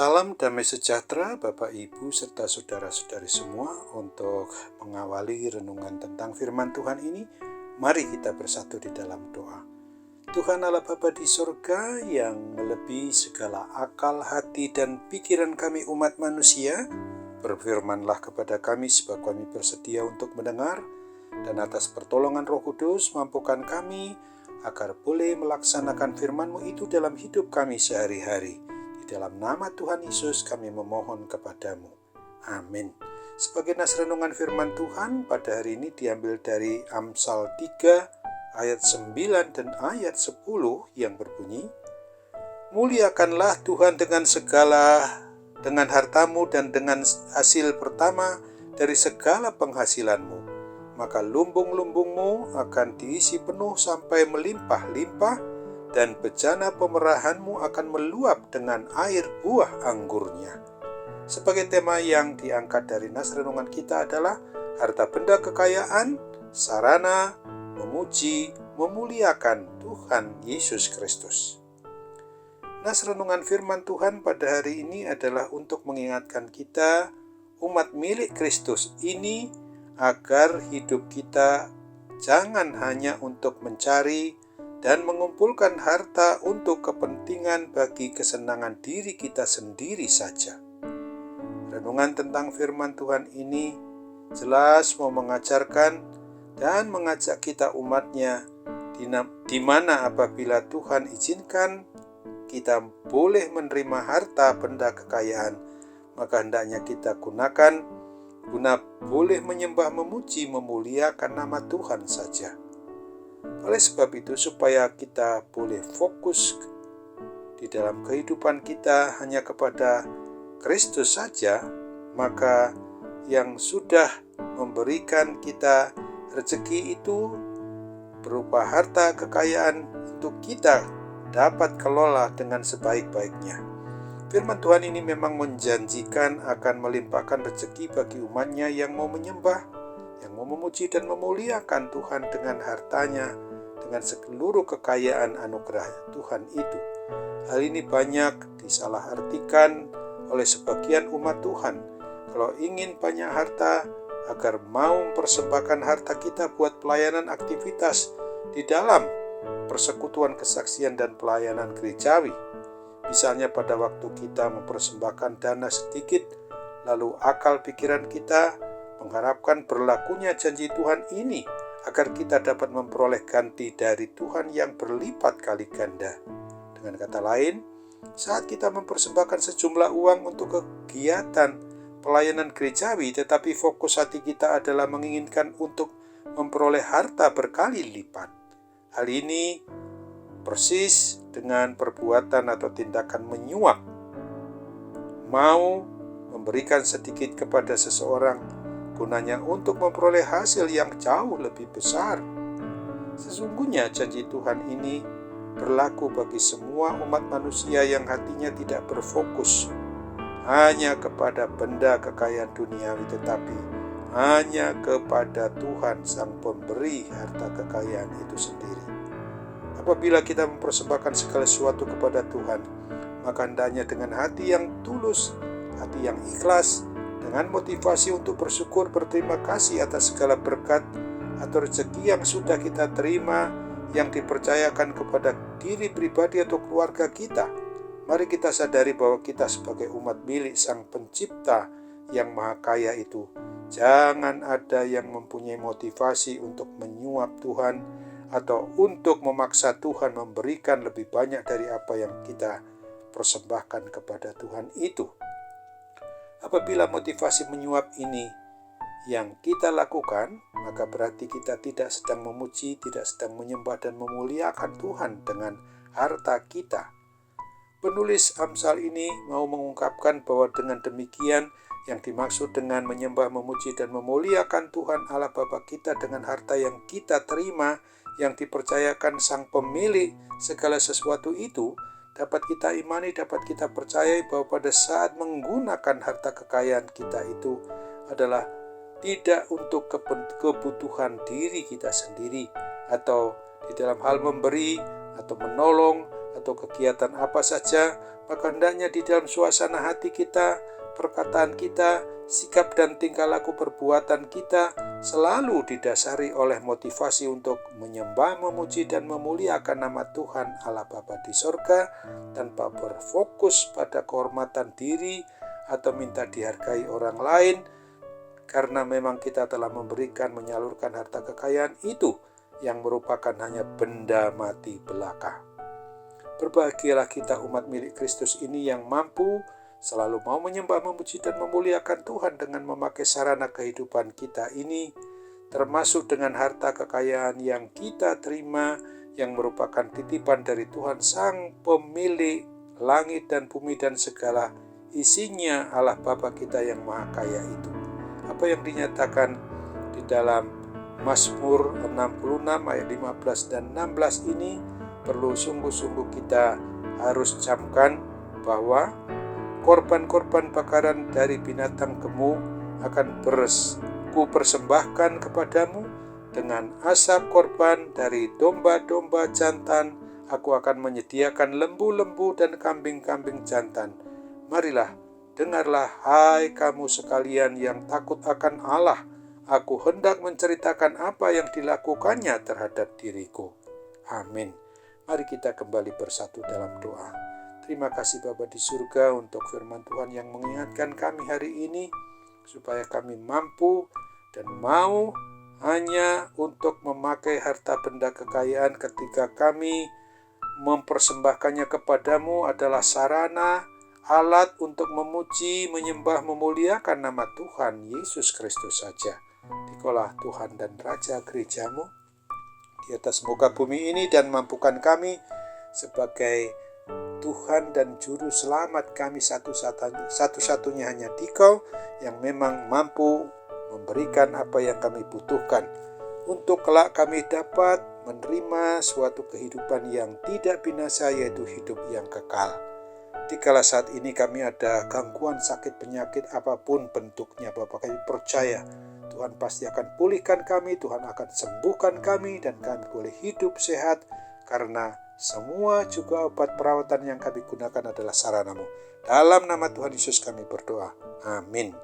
Salam damai sejahtera Bapak Ibu serta saudara-saudari semua. Untuk mengawali renungan tentang firman Tuhan ini, mari kita bersatu di dalam doa. Tuhan Allah Bapa di sorga yang melebihi segala akal, hati, dan pikiran kami umat manusia, berfirmanlah kepada kami sebab kami bersedia untuk mendengar, dan atas pertolongan Roh Kudus mampukan kami agar boleh melaksanakan firman-Mu itu dalam hidup kami sehari-hari. Di dalam nama Tuhan Yesus kami memohon kepadamu. Amin. Sebagai nas renungan firman Tuhan pada hari ini diambil dari Amsal 3 ayat 9 dan ayat 10 yang berbunyi, muliakanlah Tuhan dengan hartamu dan dengan hasil pertama dari segala penghasilanmu. Maka lumbung-lumbungmu akan diisi penuh sampai melimpah-limpah, dan bejana pemerahanmu akan meluap dengan air buah anggurnya. Sebagai tema yang diangkat dari nas renungan kita adalah harta benda kekayaan, sarana, memuji, memuliakan Tuhan Yesus Kristus. Nas renungan firman Tuhan pada hari ini adalah untuk mengingatkan kita, umat milik Kristus ini, agar hidup kita jangan hanya untuk mencari dan mengumpulkan harta untuk kepentingan bagi kesenangan diri kita sendiri saja. Renungan tentang firman Tuhan ini jelas mau mengajarkan dan mengajak kita umatnya, di mana apabila Tuhan izinkan kita boleh menerima harta benda kekayaan, maka hendaknya kita gunakan guna boleh menyembah, memuji, memuliakan nama Tuhan saja. Oleh sebab itu, supaya kita boleh fokus di dalam kehidupan kita hanya kepada Kristus saja, maka yang sudah memberikan kita rezeki itu berupa harta kekayaan untuk kita dapat kelola dengan sebaik-baiknya. Firman Tuhan ini memang menjanjikan akan melimpahkan rezeki bagi umatnya yang mau menyembah, yang mau memuji dan memuliakan Tuhan dengan hartanya, dengan seluruh kekayaan anugerah Tuhan itu. Hal ini banyak disalahartikan oleh sebagian umat Tuhan. Kalau ingin banyak harta, agar mau mempersembahkan harta kita buat pelayanan aktivitas di dalam persekutuan kesaksian dan pelayanan gerejawi. Misalnya pada waktu kita mempersembahkan dana sedikit, lalu akal pikiran kita mengharapkan berlakunya janji Tuhan ini agar kita dapat memperoleh ganti dari Tuhan yang berlipat kali ganda. Dengan kata lain, saat kita mempersembahkan sejumlah uang untuk kegiatan pelayanan gerejawi, tetapi fokus hati kita adalah menginginkan untuk memperoleh harta berkali lipat. Hal ini persis dengan perbuatan atau tindakan menyuap, mau memberikan sedikit kepada seseorang gunanya untuk memperoleh hasil yang jauh lebih besar. Sesungguhnya janji Tuhan ini berlaku bagi semua umat manusia yang hatinya tidak berfokus hanya kepada benda kekayaan duniawi, tetapi hanya kepada Tuhan sang pemberi harta kekayaan itu sendiri. Apabila kita mempersembahkan segala sesuatu kepada Tuhan, maka hendaknya dengan hati yang tulus, hati yang ikhlas, dengan motivasi untuk bersyukur, berterima kasih atas segala berkat atau rezeki yang sudah kita terima, yang dipercayakan kepada diri pribadi atau keluarga kita. Mari kita sadari bahwa kita sebagai umat milik Sang Pencipta yang Maha Kaya itu, jangan ada yang mempunyai motivasi untuk menyuap Tuhan atau untuk memaksa Tuhan memberikan lebih banyak dari apa yang kita persembahkan kepada Tuhan itu. Apabila motivasi menyuap ini yang kita lakukan, maka berarti kita tidak sedang memuji, tidak sedang menyembah dan memuliakan Tuhan dengan harta kita. Penulis Amsal ini mau mengungkapkan bahwa dengan demikian yang dimaksud dengan menyembah, memuji dan memuliakan Tuhan Allah Bapa kita dengan harta yang kita terima, yang dipercayakan Sang Pemilik segala sesuatu itu, dapat kita imani, dapat kita percayai bahwa pada saat menggunakan harta kekayaan kita itu adalah tidak untuk kebutuhan diri kita sendiri, atau di dalam hal memberi atau menolong atau kegiatan apa saja, maka hendaknya di dalam suasana hati kita, perkataan kita, sikap dan tingkah laku perbuatan kita selalu didasari oleh motivasi untuk menyembah, memuji, dan memuliakan nama Tuhan Allah Bapa di sorga, tanpa berfokus pada kehormatan diri atau minta dihargai orang lain, karena memang kita telah memberikan, menyalurkan harta kekayaan itu yang merupakan hanya benda mati belaka. Berbahagialah kita umat milik Kristus ini yang mampu selalu mau menyembah, memuji, dan memuliakan Tuhan dengan memakai sarana kehidupan kita ini, termasuk dengan harta kekayaan yang kita terima, yang merupakan titipan dari Tuhan Sang Pemilik langit dan bumi dan segala isinya, Allah Bapa kita yang maha kaya itu. Apa yang dinyatakan di dalam Mazmur 66 ayat 15 dan 16 ini perlu sungguh-sungguh kita harus camkan, bahwa korban-korban bakaran dari binatang gemuk akan ku persembahkan kepadamu, dengan asap korban dari domba-domba jantan aku akan menyediakan lembu-lembu dan kambing-kambing jantan. Marilah, dengarlah hai kamu sekalian yang takut akan Allah, aku hendak menceritakan apa yang dilakukannya terhadap diriku. Amin. Mari kita kembali bersatu dalam doa. Terima kasih Bapa di surga untuk firman Tuhan yang mengingatkan kami hari ini, supaya kami mampu dan mau hanya untuk memakai harta benda kekayaan ketika kami mempersembahkannya kepadamu adalah sarana, alat untuk memuji, menyembah, memuliakan nama Tuhan Yesus Kristus saja. Dikaulah Tuhan dan Raja gerejamu di atas muka bumi ini, dan mampukan kami sebagai Tuhan dan Juru Selamat kami satu-satunya hanya Dikau yang memang mampu memberikan apa yang kami butuhkan, untuk kelak kami dapat menerima suatu kehidupan yang tidak binasa, yaitu hidup yang kekal. Dikala saat ini kami ada gangguan sakit penyakit apapun bentuknya, Bapak, kami percaya Tuhan pasti akan pulihkan kami, Tuhan akan sembuhkan kami, dan kami boleh hidup sehat, karena semua juga obat perawatan yang kami gunakan adalah sarana-Mu. Dalam nama Tuhan Yesus kami berdoa. Amin.